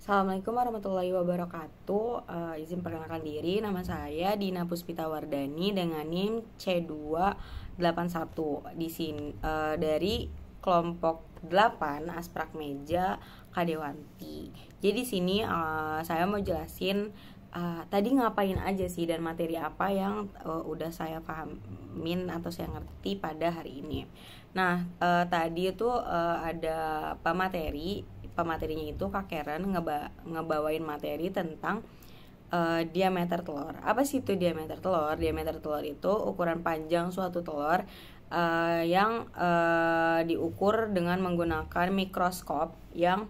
Assalamualaikum warahmatullahi wabarakatuh. Izin perkenalkan diri, nama saya Dina Puspita Wardani dengan NIM C281 di sini dari kelompok 8 Asprak Meja Kadewanti. Jadi sini saya mau jelasin tadi ngapain aja sih dan materi apa yang udah saya pahamin atau saya ngerti pada hari ini. Nah, tadi itu ada pematerinya itu Kak Karen ngebawain materi tentang diameter telur. Apa sih itu diameter telur? Diameter telur itu ukuran panjang suatu telur yang diukur dengan menggunakan mikroskop yang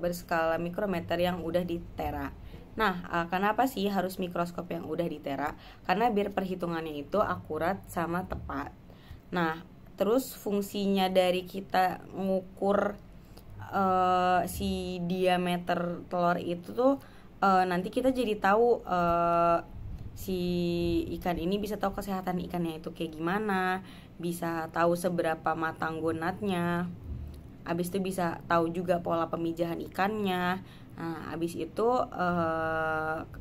berskala mikrometer yang udah di tera. Nah, kenapa sih harus mikroskop yang udah di tera? Karena biar perhitungannya itu akurat sama tepat. Nah, terus fungsinya dari kita ngukur si diameter telur itu tuh nanti kita jadi tahu si ikan ini bisa tahu kesehatan ikannya itu kayak gimana, bisa tahu seberapa matang gonatnya. Abis itu bisa tahu juga pola pemijahan ikannya. Nah, abis itu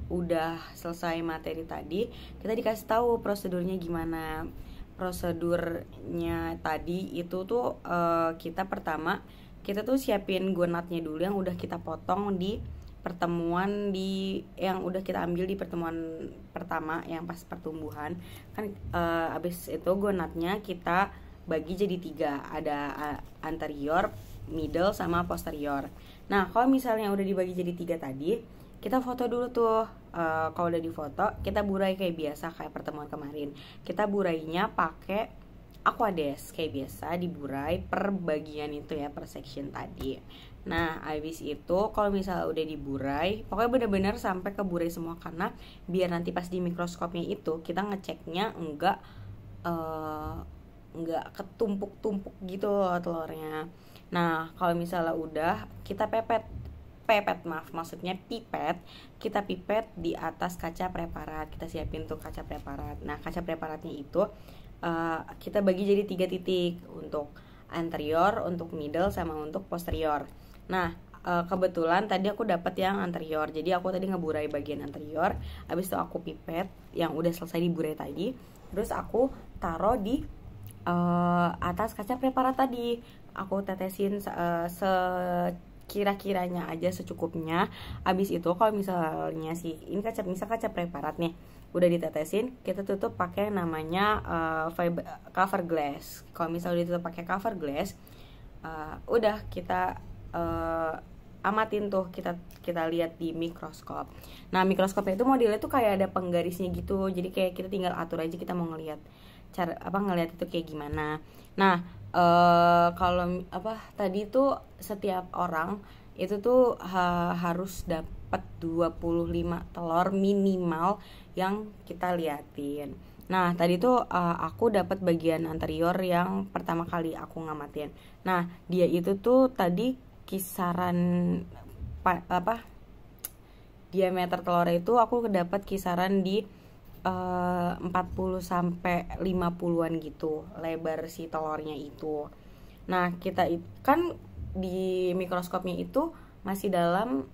udah selesai materi tadi, kita dikasih tahu prosedurnya gimana. Prosedurnya tadi itu tuh kita tuh siapin gonatnya dulu yang udah kita potong di pertemuan yang udah kita ambil di pertemuan pertama yang pas pertumbuhan kan. Abis itu gonatnya kita bagi jadi 3, ada anterior, middle, sama posterior. Nah, kalau misalnya udah dibagi jadi 3 tadi, kita foto dulu tuh. Kalau udah difoto, kita burai kayak biasa kayak pertemuan kemarin. Kita burainya pakai aquadesk kayak biasa, diburai per bagian itu ya, per section tadi. Nah, habis itu kalau misalnya udah diburai, pokoknya bener-bener sampai keburai semua, karena biar nanti pas di mikroskopnya itu kita ngeceknya enggak ketumpuk-tumpuk gitu loh telurnya. Nah, kalau misalnya udah, kita maksudnya pipet, kita pipet di atas kaca preparat. Kita siapin tuh kaca preparat. Nah, kaca preparatnya itu kita bagi jadi 3 titik, untuk anterior, untuk middle, sama untuk posterior. Nah, kebetulan tadi aku dapat yang anterior, jadi aku tadi ngeburai bagian anterior. Habis itu aku pipet yang udah selesai diburai tadi, terus aku taruh di atas kaca preparat tadi. Aku tetesin sekira-kiranya aja, secukupnya. Abis itu kalau misalnya ini kaca preparat nih udah ditetesin, kita tutup pakai namanya cover glass. Kalau misalnya ditutup pakai cover glass, udah kita amatin tuh, kita lihat di mikroskop. Nah, mikroskopnya itu modelnya tuh kayak ada penggarisnya gitu, jadi kayak kita tinggal atur aja kita mau ngelihat ngelihat itu kayak gimana. Nah, kalau tadi tuh setiap orang itu tuh harus dapat 25 telur minimal yang kita liatin. Nah, tadi tuh aku dapat bagian anterior yang pertama kali aku ngamatin. Nah, dia itu tuh tadi kisaran diameter telurnya itu aku dapat kisaran di 40 sampai 50-an gitu lebar si telurnya itu. Nah, kita kan di mikroskopnya itu masih dalam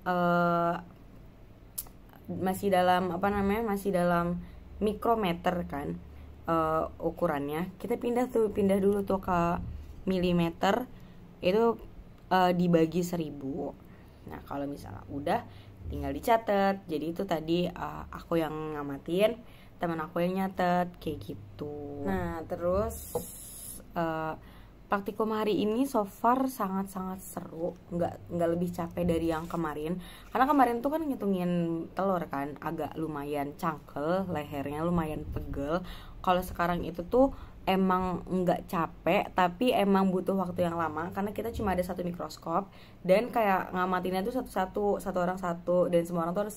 mikrometer kan ukurannya. Kita pindah dulu tuh ke milimeter, itu dibagi 1000. Nah, kalau misalnya udah, tinggal dicatat. Jadi itu tadi aku yang ngamatin, teman aku yang nyatet kayak gitu. Nah, terus praktikum hari ini so far sangat-sangat seru, nggak lebih capek dari yang kemarin. Karena kemarin tuh kan ngitungin telur kan, agak lumayan cangkel, lehernya lumayan pegel. Kalau sekarang itu tuh emang nggak capek, tapi emang butuh waktu yang lama karena kita cuma ada 1 mikroskop dan kayak ngamatinnya tuh satu orang satu, dan semua orang tuh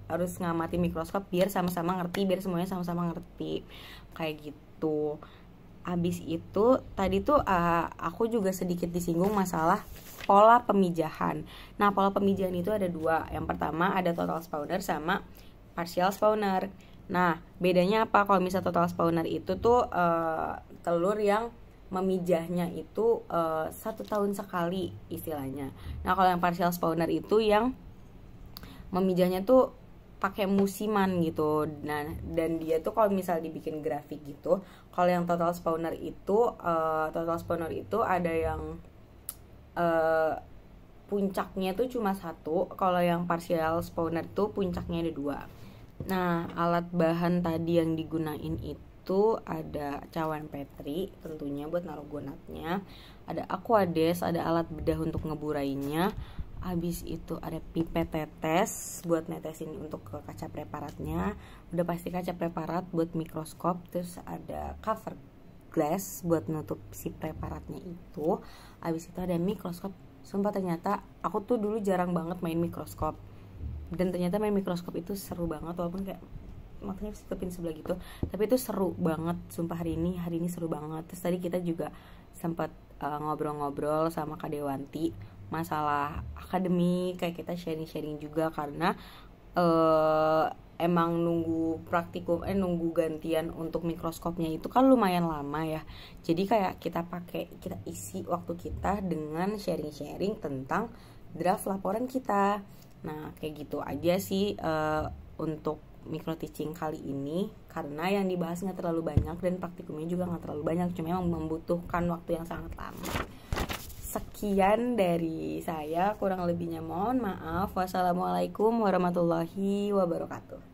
harus ngamati mikroskop biar sama-sama ngerti, biar semuanya sama-sama ngerti kayak gitu. Abis itu tadi tuh aku juga sedikit disinggung masalah pola pemijahan. Nah, pola pemijahan itu ada 2. Yang pertama ada total spawner sama partial spawner. Nah, bedanya apa? Kalau misalnya total spawner itu tuh telur yang memijahnya itu 1 tahun sekali istilahnya. Nah kalau yang partial spawner itu yang memijahnya tuh pakai musiman gitu. Nah dan dia tuh kalau misal dibikin grafik gitu, kalau yang total spawner itu ada yang puncaknya tuh cuma 1, kalau yang partial spawner tuh puncaknya ada 2. Nah alat bahan tadi yang digunain itu ada cawan petri tentunya buat naruh gonatnya, ada aquades, ada alat bedah untuk ngeburainya, habis itu ada pipet tetes buat netesin untuk ke kaca preparatnya, udah pasti kaca preparat buat mikroskop, terus ada cover glass buat nutup si preparatnya itu, habis itu ada mikroskop. Sumpah ternyata aku tuh dulu jarang banget main mikroskop, dan ternyata main mikroskop itu seru banget, walaupun kayak makanya tutupin sebelah gitu, tapi itu seru banget. Sumpah hari ini seru banget. Terus tadi kita juga sempat ngobrol-ngobrol sama Kak Dewanti masalah akademik, kayak kita sharing-sharing juga, karena emang nunggu praktikum nunggu gantian untuk mikroskopnya itu kan lumayan lama ya. Jadi kayak kita isi waktu kita dengan sharing-sharing tentang draft laporan kita. Nah kayak gitu aja sih untuk micro teaching kali ini, karena yang dibahas nggak terlalu banyak dan praktikumnya juga nggak terlalu banyak, cuma emang membutuhkan waktu yang sangat lama. Sekian dari saya, kurang lebihnya mohon maaf. Wassalamualaikum warahmatullahi wabarakatuh.